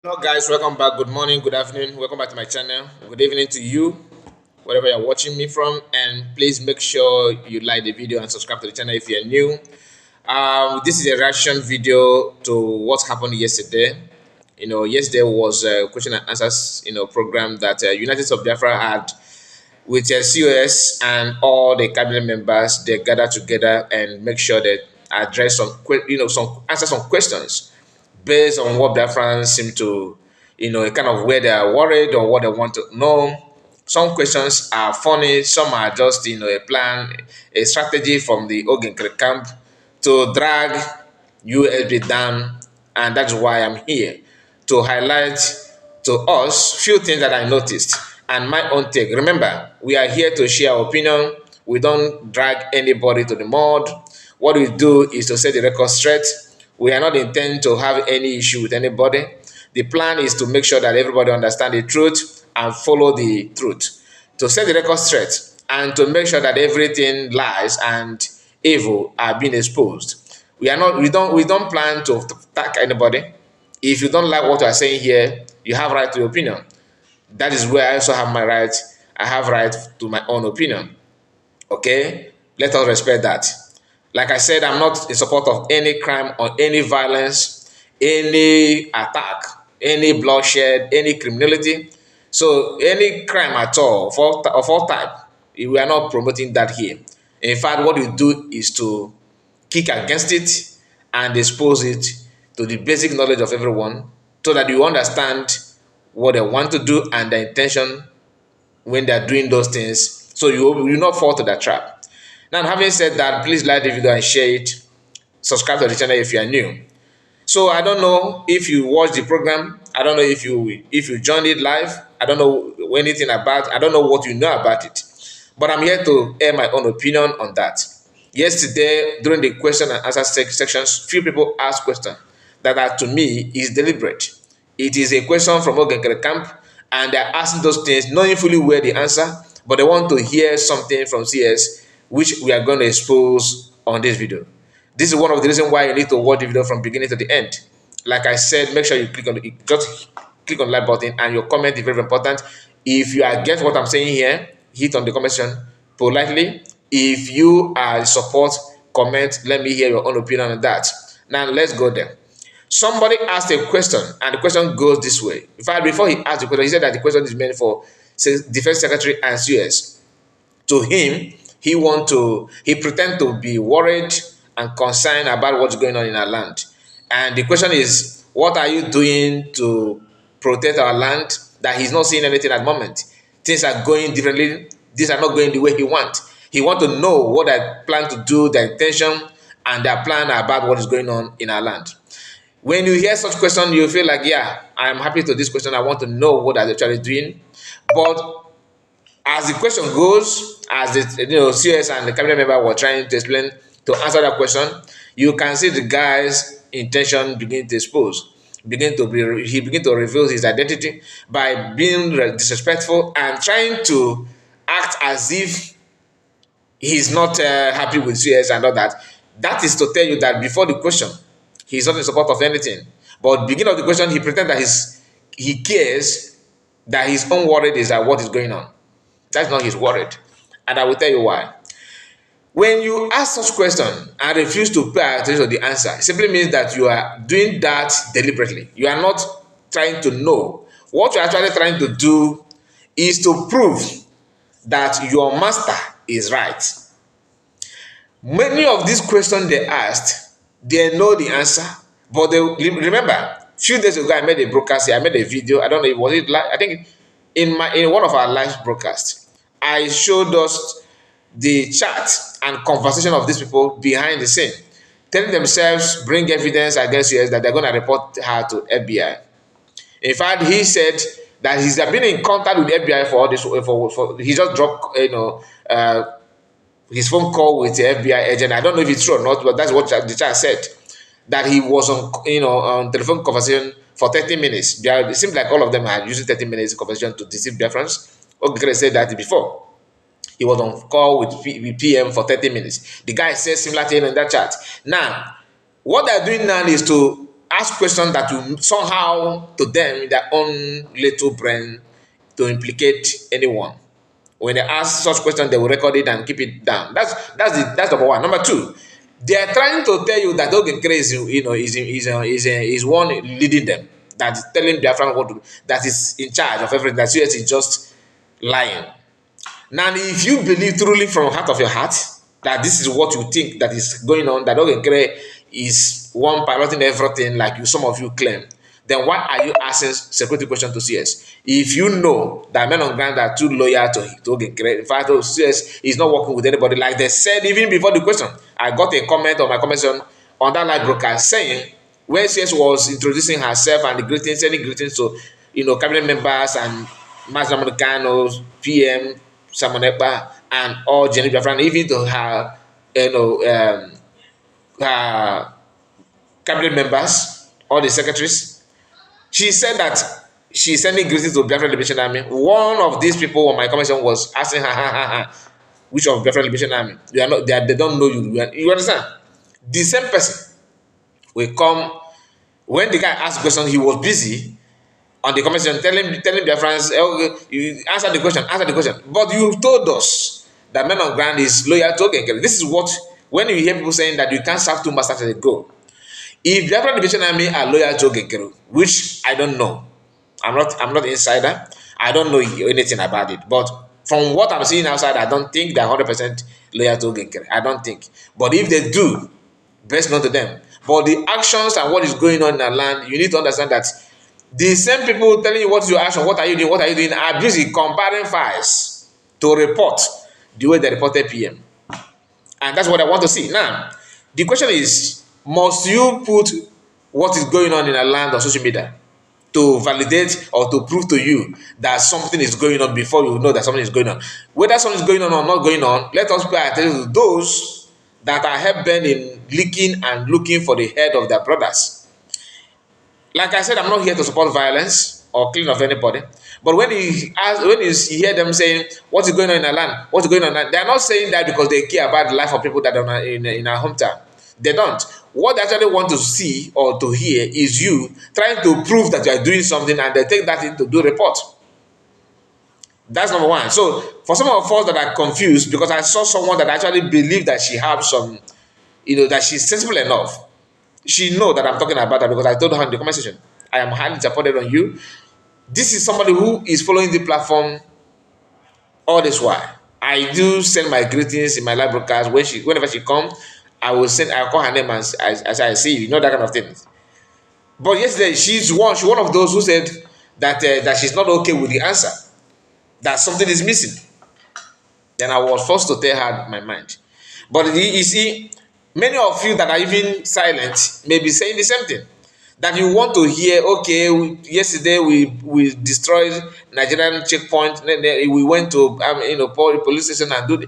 Hello guys, welcome back. Good morning, good afternoon, welcome back to my channel. Good evening to you, wherever you're watching me from, and please make sure you like the video and subscribe to the channel if you're new. This is a reaction video to what happened yesterday. Yesterday was a question and answers program that United of Biafra had with COS and all the cabinet members. They gather together and make sure that address some answer some questions based on what Biafrans seem to, kind of where they are worried or what they want to know. Some questions are funny, some are just, a plan, a strategy from the Nkere camp to drag USB down, and that's why I'm here to highlight to us few things that I noticed and my own take. Remember, we are here to share our opinion. We don't drag anybody to the mud. What we do is to set the record straight. We are not intent to have any issue with anybody. The plan is to make sure that everybody understand the truth and follow the truth. To set the record straight and to make sure that everything lies and evil are being exposed. We don't plan to attack anybody. If you don't like what we are saying here, you have right to your opinion. That is where I also have my right. I have right to my own opinion. Okay? Let us respect that. Like I said, I'm not in support of any crime or any violence, any attack, any bloodshed, any criminality. So any crime at all, of all type, we are not promoting that here. In fact, what we do is to kick against it and expose it to the basic knowledge of everyone so that you understand what they want to do and the intention when they're doing those things, so you will not fall to that trap. Now, having said that, please like the video and share it. Subscribe to the channel if you are new. So I don't know if you watch the program. I don't know if you joined it live. I don't know anything about. I don't know what you know about it. But I'm here to air my own opinion on that. Yesterday, during the question and answer sections, few people asked questions that to me is deliberate. It is a question from Nkere camp, and they're asking those things, knowing fully where the answer, but they want to hear something from CS, which we are going to expose on this video. This is one of the reasons why you need to watch the video from beginning to the end. Like I said, make sure you just click on the like button, and your comment is very important. If you are get what I'm saying here, hit on the comment section politely. If you are support, comment, let me hear your own opinion on that. Now let's go there. Somebody asked a question, and the question goes this way. In fact, before he asked the question, he said that the question is meant for Defense Secretary and CS. To him, he pretend to be worried and concerned about what's going on in our land. And the question is, what are you doing to protect our land? That he's not seeing anything at the moment. Things are going differently. These are not going the way he wants. He wants to know what they plan to do, their intention, and their plan about what is going on in our land. When you hear such question, you feel like, yeah, I'm happy to this question. I want to know what they're actually doing. But as the question goes, as the CS and the cabinet member were trying to explain to answer that question, you can see the guy's intention begin to expose, he begin to reveal his identity by being disrespectful and trying to act as if he's not happy with CS and all that. That is to tell you that before the question, he's not in support of anything. But beginning of the question, he pretends that he cares, that his own worried is that what is going on. That's not his worried. And I will tell you why. When you ask such question and refuse to pay attention to the answer, it simply means that you are doing that deliberately. You are not trying to know. What you're actually trying to do is to prove that your master is right. Many of these questions they asked, they know the answer, but they remember. A few days ago, I made a broadcast here. I made a video. I don't know if was it live. I think in one of our live broadcasts, I showed us the chat and conversation of these people behind the scene, telling themselves bring evidence against us that they're going to report her to FBI. In fact, he said that he's been in contact with the FBI for all this. For he just dropped his phone call with the FBI agent. I don't know if it's true or not, but that's what the chat said. That he was on telephone conversation for 30 minutes. It seems like all of them had used 30 minutes conversation to deceive their friends. Okay, said that before. He was on call with PM for 30 minutes. The guy said similar thing in that chat. Now, what they're doing now is to ask questions that will somehow to them in their own little brain to implicate anyone. When they ask such questions, they will record it and keep it down. That's number one. Number two, they are trying to tell you that Nkere is, is one leading them, that is telling Biafran what to do, that is in charge of everything. That US is just lying. Now, if you believe truly from the heart of your heart that this is what you think that is going on, that Nkere is one piloting everything like you, some of you claim, then why are you asking security questions to CS? If you know that men on ground are too loyal to Nkere, in fact, CS is not working with anybody, like they said even before the question. I got a comment on my comment section on that live broadcast saying where CS was introducing herself and the greetings, sending greetings to cabinet members and Master Americano, PM, Simon Ekpa, and all Jenny Biafran, even to her, her cabinet members, all the secretaries. She said that she's sending greetings to Biafran Liberation Army. One of these people on my comment was asking her, which of Biafran Liberation Army? You are not, they don't know you. You understand? The same person will come when the guy asked question. He was busy on the comment section telling their friends, okay, you answer the question. But you told us that men on ground is loyal to Nkere. This is what, when you hear people saying that you can't serve two masters at a go. If Biafran Liberation Army are loyal to Nkere, which I don't know, I'm not insider, I don't know anything about it, but from what I'm seeing outside, I don't think they're 100% loyal to Nkere. I don't think. But if they do, best known to them. But the actions and what is going on in our land, you need to understand that the same people telling you what is your action, what are you doing, are busy comparing files to report the way they reported PM. And that's what I want to see. Now, the question is, must you put what is going on in our land on social media to validate or to prove to you that something is going on before you know that something is going on? Whether something is going on or not going on, let us pay attention to those that are hell-bent in leaking and looking for the head of their brothers. Like I said, I'm not here to support violence or killing of anybody. But when you hear them saying, what is going on in our land? What is going on? They're not saying that because they care about the life of people that are in our hometown. They don't. What they actually want to see or to hear is you trying to prove that you are doing something, and they take that in to do report. That's number one. So for some of us that are confused, because I saw someone that actually believed that she has some, that she's sensible enough. She know that I'm talking about her because I told her in the comment section, I am highly disappointed on you. This is somebody who is following the platform all this while. I do send my greetings in my live broadcast. Whenever she comes, I'll call her name as I see you, that kind of thing. But yesterday, she's one of those who said that she's not okay with the answer, that something is missing. Then I was forced to tell her my mind. But you see, many of you that are even silent may be saying the same thing. That you want to hear, okay, yesterday we destroyed Nigerian checkpoint, we went to police station and do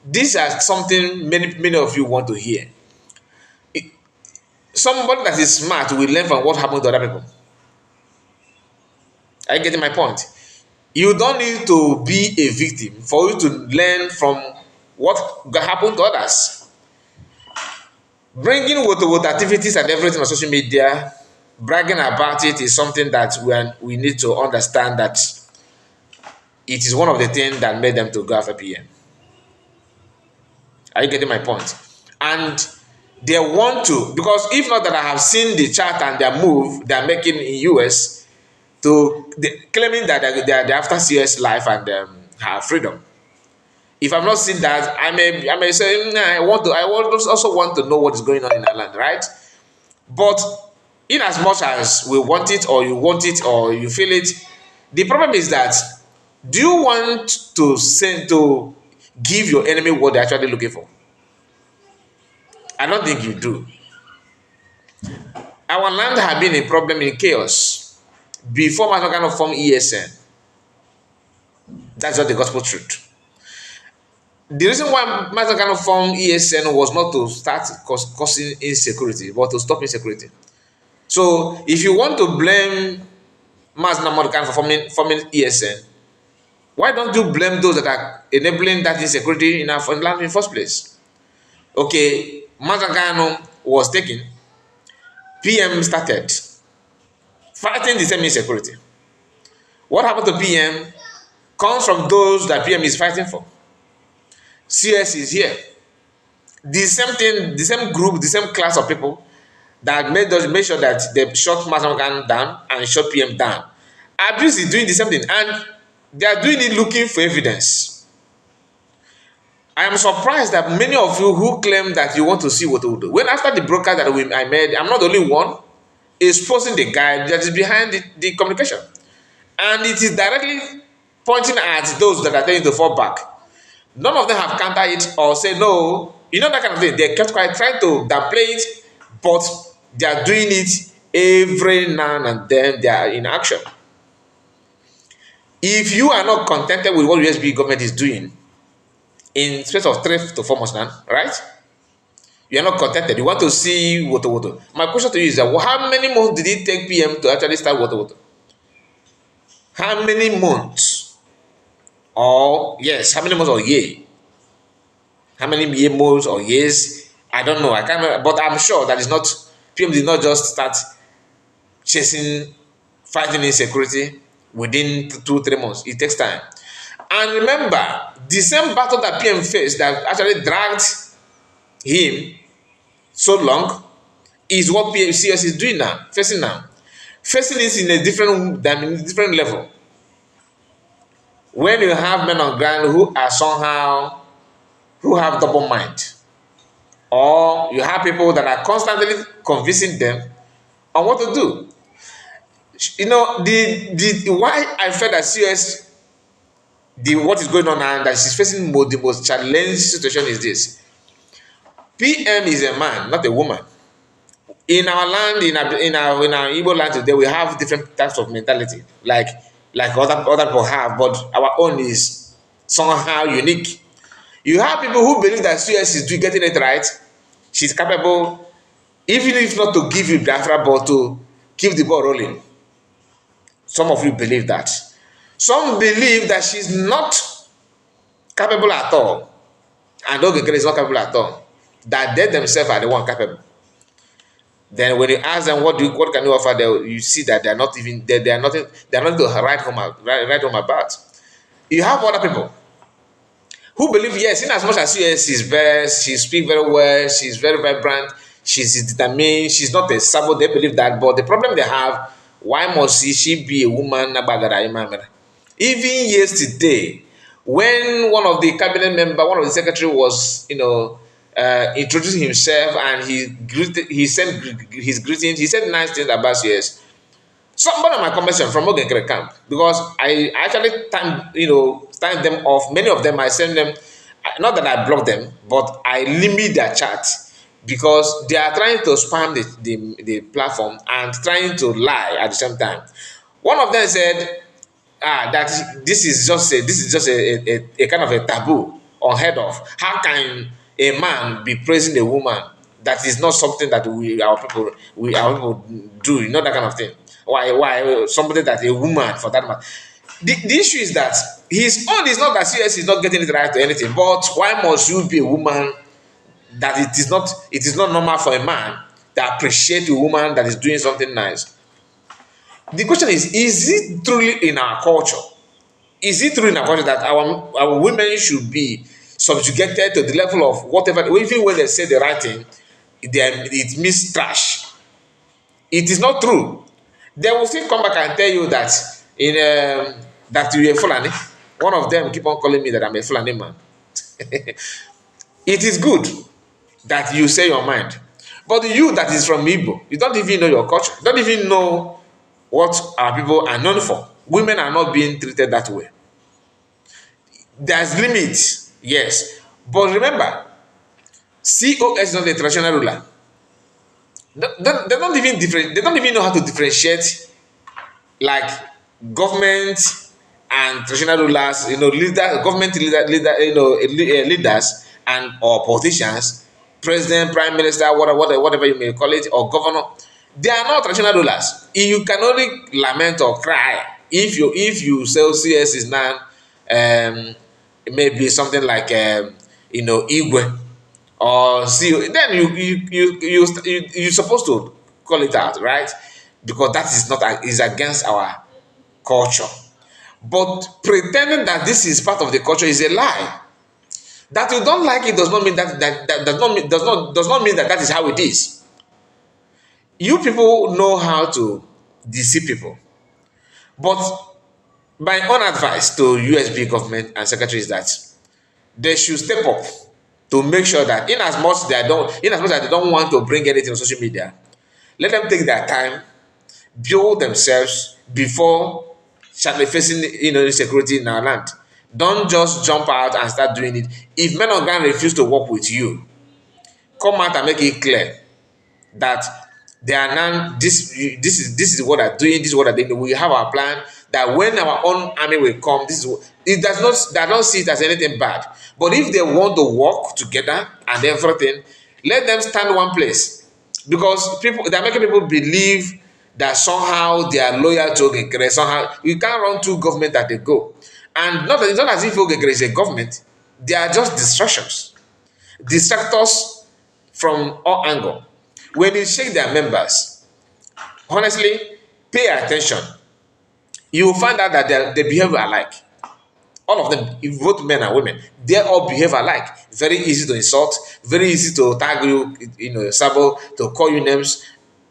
these are something many of you want to hear. Somebody that is smart will learn from what happened to other people. Are you getting my point? You don't need to be a victim for you to learn from what happened to others. Bringing with activities and everything on social media, bragging about it is something that we need to understand that it is one of the things that made them to go after PM. Are you getting my point? And they want to, because if not that I have seen the chart and their move they're making in US to claiming that they're after CS life and have freedom. If I'm not seeing that, I may say, I also want to know what is going on in our land, right? But in as much as we want it or you want it or you feel it, the problem is that, do you want to give your enemy what they're actually looking for? I don't think you do. Our land had been a problem in chaos before Masakano formed ESN. That's not the gospel truth. The reason why Masakano formed ESN was not to start causing insecurity, but to stop insecurity. So if you want to blame Masakano for forming ESN, why don't you blame those that are enabling that insecurity in our land in the first place? Okay, Masakano was taken. PM started fighting the same insecurity. What happened to PM comes from those that PM is fighting for. CS is here. The same thing, the same group, the same class of people that made sure that they shut Masaman down and shut PM down. Abuse is doing the same thing, and they are doing it looking for evidence. I am surprised that many of you who claim that you want to see what we do, when after the broadcast that I made, I'm not the only one exposing the guy that is behind the communication. And it is directly pointing at those that are trying to fall back. None of them have countered it or say no. You know that kind of thing. They kept quiet, trying to downplay it, but they are doing it every now and then. They are in action. If you are not contented with what USB government is doing in space of 3 to 4 months now, right? You are not contented. You want to see Woto. My question to you is that how many months did it take PM to actually start Woto? How many months? Or yes, how many months or year? How many months or years? I don't know. I can't remember, but I'm sure that is not PM did not just start fighting insecurity within 2-3 months. It takes time. And remember, the same battle that PM faced that actually dragged him so long is what PMCS is doing now, facing it in a different level. When you have men on ground who are who have double mind, or you have people that are constantly convincing them on what to do. You know, the why I felt that CS, what is going on now, that she's facing the most challenging situation is this. PM is a man, not a woman. In our land, in our Igbo land today, we have different types of mentality, like other people have, but our own is somehow unique. You have people who believe that CS is getting it right. She's capable, even if not to give you Biafra, but to keep the ball rolling. Some of you believe that. Some believe that she's not capable at all, and Nkere is not capable at all. That they themselves are the one capable. Then when you ask them what can you offer, you see that they are not even they are nothing. They are not to write home about. You have other people who believe, yes, in as much as she's versed, she speaks very well, she's very vibrant, she's determined, she's not a sabo. They believe that, but the problem they have, why must she be a woman? Even yesterday, when one of the cabinet member, one of the secretary was, introducing himself, and he sent his greetings. He said nice things about CS. One of my conversations from Nkere camp, because I actually time them off. Many of them I send them, not that I block them, but I limit their chat because they are trying to spam the platform and trying to lie at the same time. One of them said, that this is just a kind of a taboo unheard of. How can a man be praising a woman? That is not something that our people do. You know, that kind of thing. Why somebody that a woman for that matter? The issue is that his own is not that CS is not getting it right or anything, but why must you be a woman? That it is not normal for a man to appreciate a woman that is doing something nice. The question is it truly in our culture? Is it true in our culture that our women should be subjugated to the level of whatever, even when they say the right thing, it means trash? It is not true. They will still come back and tell you that that you're a Fulani. One of them keep on calling me that I'm a Fulani man. It is good that you say your mind, but you that is from Igbo, you don't even know your culture. You don't even know what our people are known for. Women are not being treated that way. There's limits, yes, but remember, COS is not a traditional ruler. They don't even know how to differentiate, like, government and traditional rulers. Leaders and or politicians, president, prime minister, whatever you may call it, or governor. They are not traditional rulers. You can only lament or cry if you say CS is now maybe something like Igwe or CEO. Then you supposed to call it out, right? Because that is not is against our culture. But pretending that this is part of the culture is a lie. That you don't like it does not mean that does not mean that that is how it is. You people know how to deceive people. But my own advice to USB government and secretaries is that they should step up to make sure that in as much as they don't want to bring anything on social media, let them take their time, build themselves before facing insecurity in our land. Don't just jump out and start doing it. If men on ground refuse to work with you, come out and make it clear that they are now this is what they're doing, this is what they're doing. We have our plan that when our own army will come, this is what it does not they don't see it as anything bad. But if they want to work together and everything, let them stand one place. Because they're making people believe that somehow they are loyal to Nkere. Somehow you can't run two government at a go. And it's not as if Nkere is a government, they are just distractors from all angles. When you shake their members, honestly, pay attention. You will find out that they behave alike. All of them, both men and women, they all behave alike. Very easy to insult, very easy to tag you, Sabo, to call you names.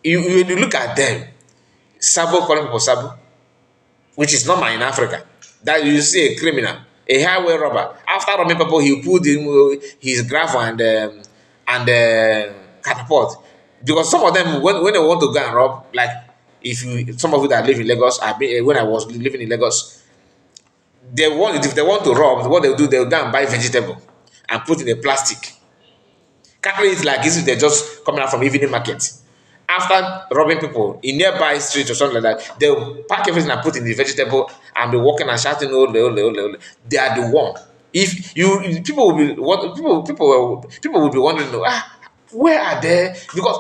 When you look at them, Sabo calling people Sabo, which is normal in Africa. That you see a criminal, a highway robber. After robbing people, he put in his gravel and catapult. Because some of them, when they want to go and rob, like some of you that live in Lagos, when I was living in Lagos, if they want to rob, what they'll do, they'll go and buy vegetable and put in a plastic. Carry it like this if they're just coming out from evening market. After robbing people in nearby streets or something like that, they'll pack everything and put in the vegetable and be walking and shouting, ole, ole, ole, ole. They are the one. If people will be wondering, where are they? Because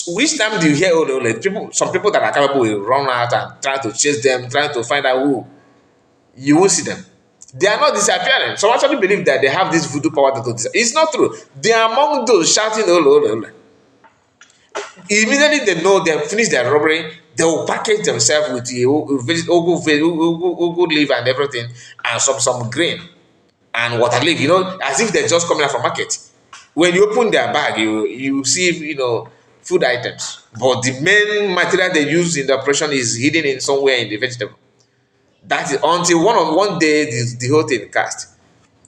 which time do you hear ole, ole? Some people that are capable will run out and try to chase them, trying to find out who. You won't see them. They are not disappearing. Some actually believe that they have this voodoo power to disappear. It's not true. They are among those shouting ole, ole, ole. Immediately they know they have finished their robbery, they will package themselves with the ugu leaf and everything, and some grain and water leaf, as if they're just coming out from market. When you open their bag, you see, food items. But the main material they use in the operation is hidden in somewhere in the vegetable. That is until one day the whole thing cast.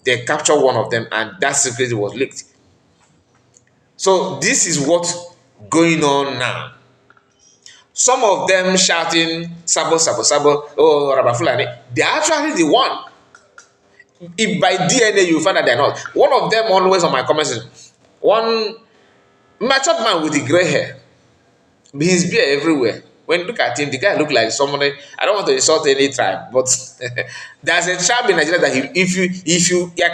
They captured one of them and that secret was leaked. So this is what's going on now. Some of them shouting Sabo, Sabo, Sabo, oh Rabafulani. They are actually the one. If by DNA you find that they're not. One of them always on my comments is one matured man with the gray hair. His beard everywhere. When you look at him, the guy look like somebody. I don't want to insult any tribe, but there's a tribe in Nigeria that I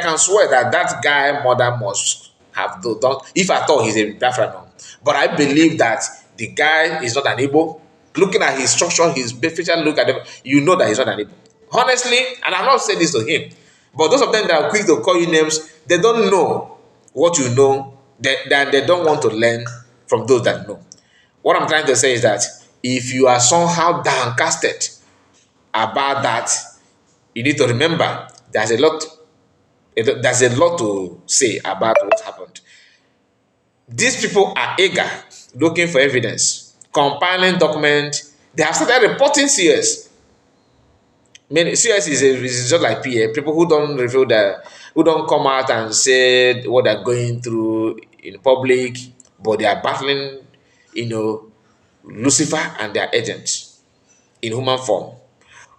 can swear that guy mother must have done. If at all, he's a Biafran. But I believe that the guy is not an Igbo. Looking at his structure, his facial look at them, you know that he's not an Igbo. Honestly, and I'm not saying this to him, but those of them that are quick to call you names, they don't know what you know. They don't want to learn from those that know. What I'm trying to say is that if you are somehow downcasted about that, you need to remember there's a lot to say about what happened. These people are eager, looking for evidence, compiling documents. They have started reporting CS. CS is just like PA, people who don't reveal who don't come out and say what they're going through in public, but they are battling, Lucifer and their agents in human form.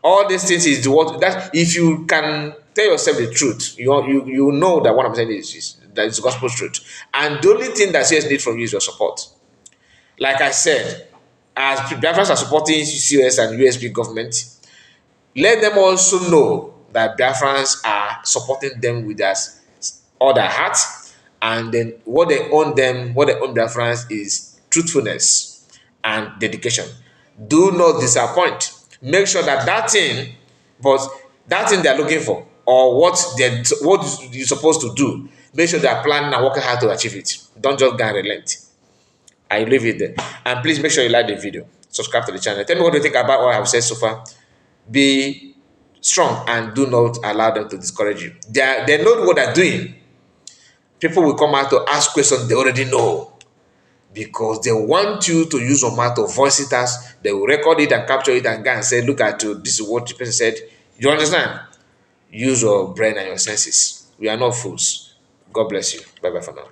All these things is that if you can tell yourself the truth, you know that what I'm saying is that it's gospel truth. And the only thing that CS needs from you is your support. Like I said, as Biafrans are supporting CS and USB government, let them also know that Biafrans are supporting them with all their heart, and then what they own Biafrans is truthfulness and dedication. Do not disappoint. Make sure that thing they're looking for, or what you're supposed to do, make sure they're planning and working hard to achieve it. Don't just go and relent. I leave it there. And please make sure you like the video. Subscribe to the channel. Tell me what you think about what I've said so far. Be strong and do not allow them to discourage you. They know what they're doing. People will come out to ask questions they already know because they want you to use your mouth to voice it as they will record it and capture it and go and say, look at you, this is what the person said. You understand? Use your brain and your senses. We are not fools. God bless you. Bye bye for now.